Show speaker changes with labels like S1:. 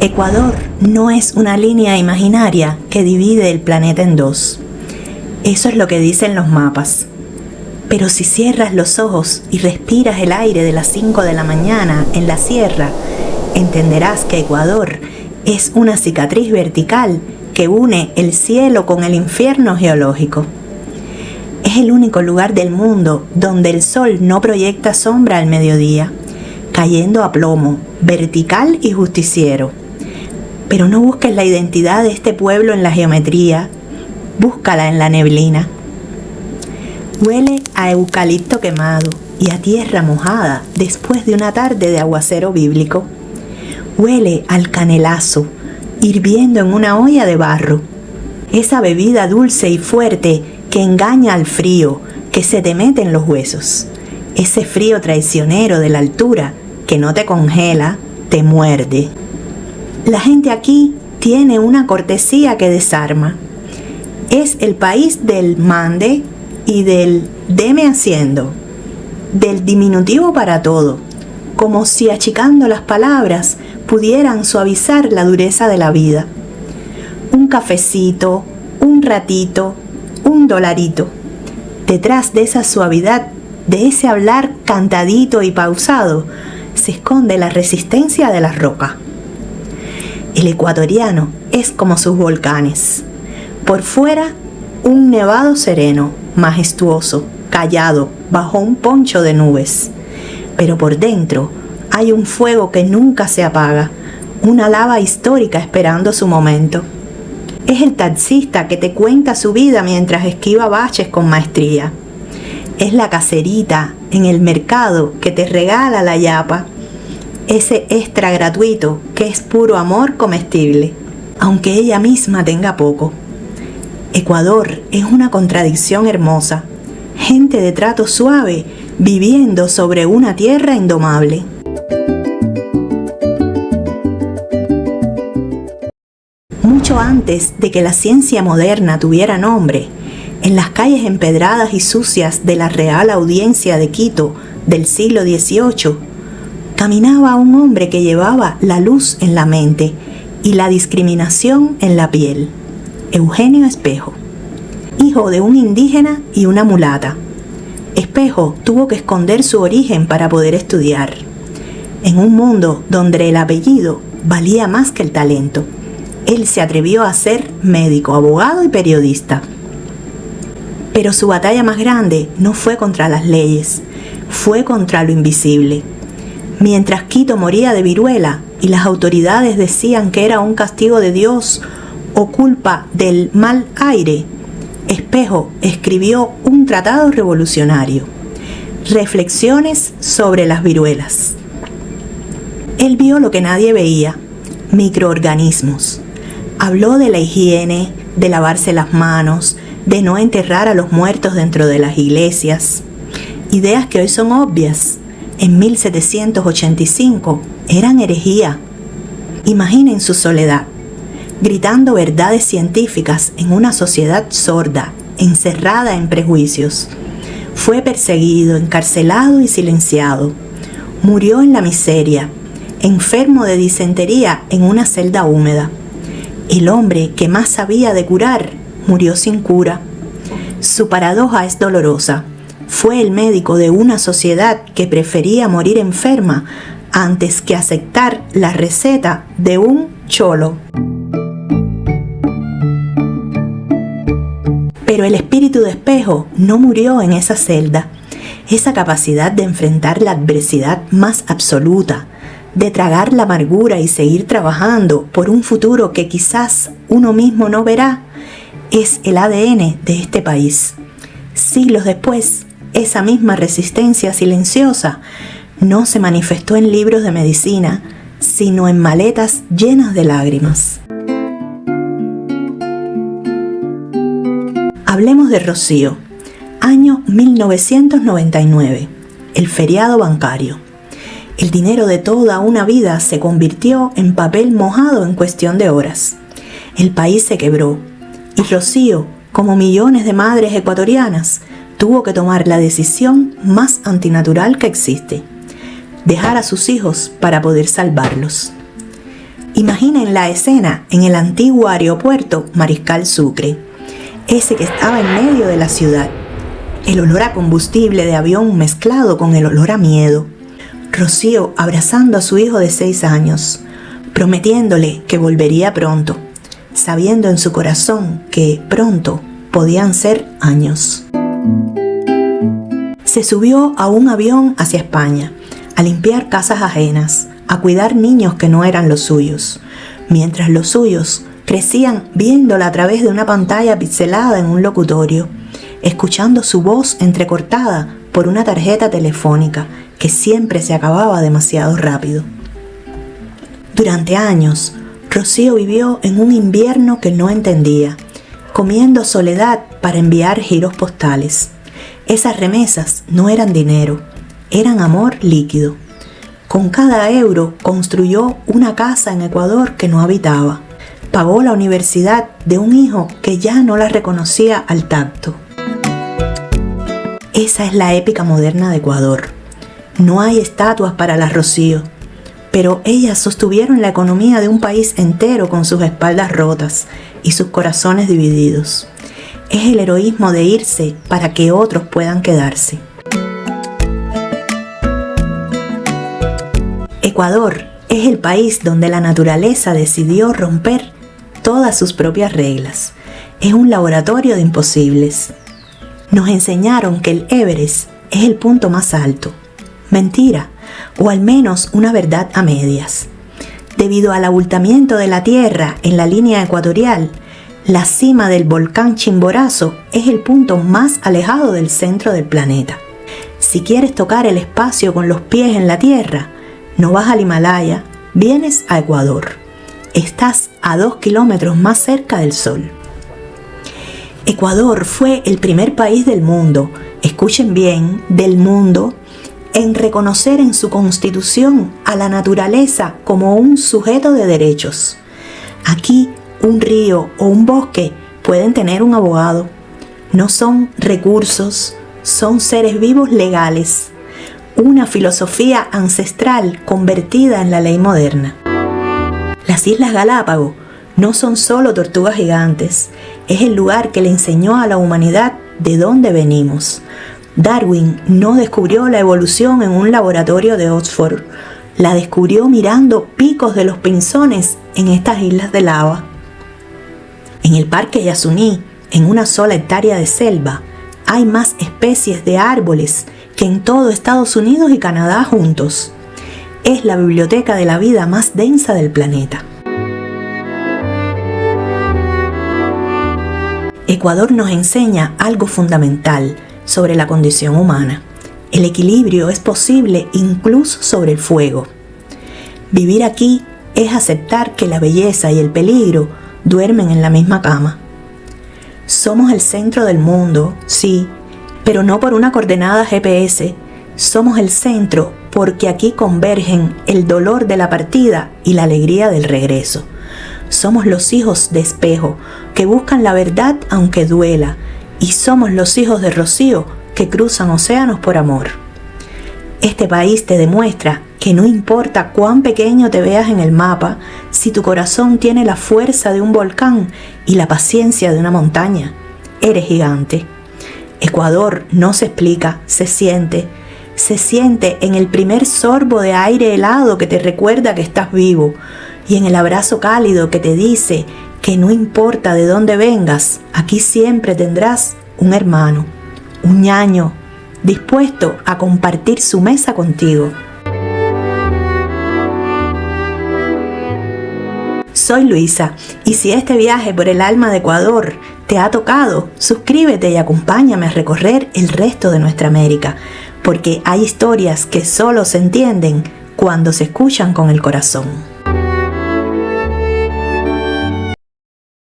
S1: Ecuador no es una línea imaginaria que divide el planeta en dos. Eso es lo que dicen los mapas. Pero si cierras los ojos y respiras el aire de las 5 de la mañana en la sierra, entenderás que Ecuador es una cicatriz vertical que une el cielo con el infierno geológico. Es el único lugar del mundo donde el sol no proyecta sombra al mediodía, cayendo a plomo, vertical y justiciero. Pero no busques la identidad de este pueblo en la geometría, búscala en la neblina. Huele a eucalipto quemado y a tierra mojada después de una tarde de aguacero bíblico. Huele al canelazo, hirviendo en una olla de barro. Esa bebida dulce y fuerte que engaña al frío, que se te mete en los huesos. Ese frío traicionero de la altura que no te congela, te muerde. La gente aquí tiene una cortesía que desarma. Es el país del mande y del deme haciendo, del diminutivo para todo, como si achicando las palabras pudieran suavizar la dureza de la vida. Un cafecito, un ratito, un dolarito. Detrás de esa suavidad, de ese hablar cantadito y pausado, se esconde la resistencia de la roca. El ecuatoriano es como sus volcanes. Por fuera, un nevado sereno, majestuoso, callado, bajo un poncho de nubes. Pero por dentro hay un fuego que nunca se apaga, una lava histórica esperando su momento. Es el taxista que te cuenta su vida mientras esquiva baches con maestría. Es la caserita en el mercado que te regala la yapa, ese extra gratuito que es puro amor comestible, aunque ella misma tenga poco. Ecuador es una contradicción hermosa, gente de trato suave viviendo sobre una tierra indomable. Mucho antes de que la ciencia moderna tuviera nombre, en las calles empedradas y sucias de la Real Audiencia de Quito del siglo XVIII, caminaba un hombre que llevaba la luz en la mente y la discriminación en la piel. Eugenio Espejo, hijo de un indígena y una mulata. Espejo tuvo que esconder su origen para poder estudiar. En un mundo donde el apellido valía más que el talento, él se atrevió a ser médico, abogado y periodista. Pero su batalla más grande no fue contra las leyes, fue contra lo invisible. Mientras Quito moría de viruela y las autoridades decían que era un castigo de Dios o culpa del mal aire, Espejo escribió un tratado revolucionario, Reflexiones sobre las viruelas. Él vio lo que nadie veía, microorganismos. Habló de la higiene, de lavarse las manos, de no enterrar a los muertos dentro de las iglesias. Ideas que hoy son obvias, en 1785 eran herejía. Imaginen su soledad, gritando verdades científicas en una sociedad sorda, encerrada en prejuicios. Fue perseguido, encarcelado y silenciado. Murió en la miseria, enfermo de disentería en una celda húmeda. El hombre que más sabía de curar murió sin cura. Su paradoja es dolorosa. Fue el médico de una sociedad que prefería morir enferma antes que aceptar la receta de un cholo. Pero el espíritu de Espejo no murió en esa celda. Esa capacidad de enfrentar la adversidad más absoluta, de tragar la amargura y seguir trabajando por un futuro que quizás uno mismo no verá, es el ADN de este país. Siglos después, esa misma resistencia silenciosa no se manifestó en libros de medicina, sino en maletas llenas de lágrimas. Hablemos de Rocío, año 1999, el feriado bancario. El dinero de toda una vida se convirtió en papel mojado en cuestión de horas. El país se quebró y Rocío, como millones de madres ecuatorianas, tuvo que tomar la decisión más antinatural que existe: dejar a sus hijos para poder salvarlos. Imaginen la escena en el antiguo aeropuerto Mariscal Sucre, ese que estaba en medio de la ciudad. El olor a combustible de avión mezclado con el olor a miedo. Rocío abrazando a su hijo de 6 años, prometiéndole que volvería pronto, sabiendo en su corazón que pronto podían ser años. Se subió a un avión hacia España, a limpiar casas ajenas, a cuidar niños que no eran los suyos, mientras los suyos crecían viéndola a través de una pantalla pixelada en un locutorio, escuchando su voz entrecortada por una tarjeta telefónica que siempre se acababa demasiado rápido. Durante años, Rocío vivió en un invierno que no entendía, comiendo soledad para enviar giros postales. Esas remesas no eran dinero, eran amor líquido. Con cada euro construyó una casa en Ecuador que no habitaba. Pagó la universidad de un hijo que ya no la reconocía al tacto. Esa es la épica moderna de Ecuador. No hay estatuas para las Rocío, pero ellas sostuvieron la economía de un país entero con sus espaldas rotas y sus corazones divididos. Es el heroísmo de irse para que otros puedan quedarse. Ecuador es el país donde la naturaleza decidió romper todas sus propias reglas. Es un laboratorio de imposibles. Nos enseñaron que el Everest es el punto más alto. Mentira, o al menos una verdad a medias. Debido al abultamiento de la Tierra en la línea ecuatorial, la cima del volcán Chimborazo es el punto más alejado del centro del planeta. Si quieres tocar el espacio con los pies en la Tierra, no vas al Himalaya, vienes a Ecuador. Estás a 2 kilómetros más cerca del Sol. Ecuador fue el primer país del mundo, escuchen bien, del mundo, en reconocer en su constitución a la naturaleza como un sujeto de derechos. Aquí, un río o un bosque pueden tener un abogado. No son recursos, son seres vivos legales. Una filosofía ancestral convertida en la ley moderna. Las Islas Galápagos no son solo tortugas gigantes, es el lugar que le enseñó a la humanidad de dónde venimos. Darwin no descubrió la evolución en un laboratorio de Oxford, la descubrió mirando picos de los pinzones en estas islas de lava. En el Parque Yasuní, en una sola hectárea de selva, hay más especies de árboles que en todo Estados Unidos y Canadá juntos. Es la biblioteca de la vida más densa del planeta. Ecuador nos enseña algo fundamental sobre la condición humana. El equilibrio es posible incluso sobre el fuego. Vivir aquí es aceptar que la belleza y el peligro duermen en la misma cama. Somos el centro del mundo, sí, pero no por una coordenada GPS. Somos el centro porque aquí convergen el dolor de la partida y la alegría del regreso. Somos los hijos de Espejo, que buscan la verdad aunque duela, y somos los hijos de Rocío, que cruzan océanos por amor. Este país te demuestra que no importa cuán pequeño te veas en el mapa, si tu corazón tiene la fuerza de un volcán y la paciencia de una montaña, eres gigante. Ecuador no se explica, se siente en el primer sorbo de aire helado que te recuerda que estás vivo, y en el abrazo cálido que te dice que no importa de dónde vengas, aquí siempre tendrás un hermano, un ñaño, dispuesto a compartir su mesa contigo. Soy Luisa, y si este viaje por el alma de Ecuador te ha tocado, suscríbete y acompáñame a recorrer el resto de nuestra América, porque hay historias que solo se entienden cuando se escuchan con el corazón.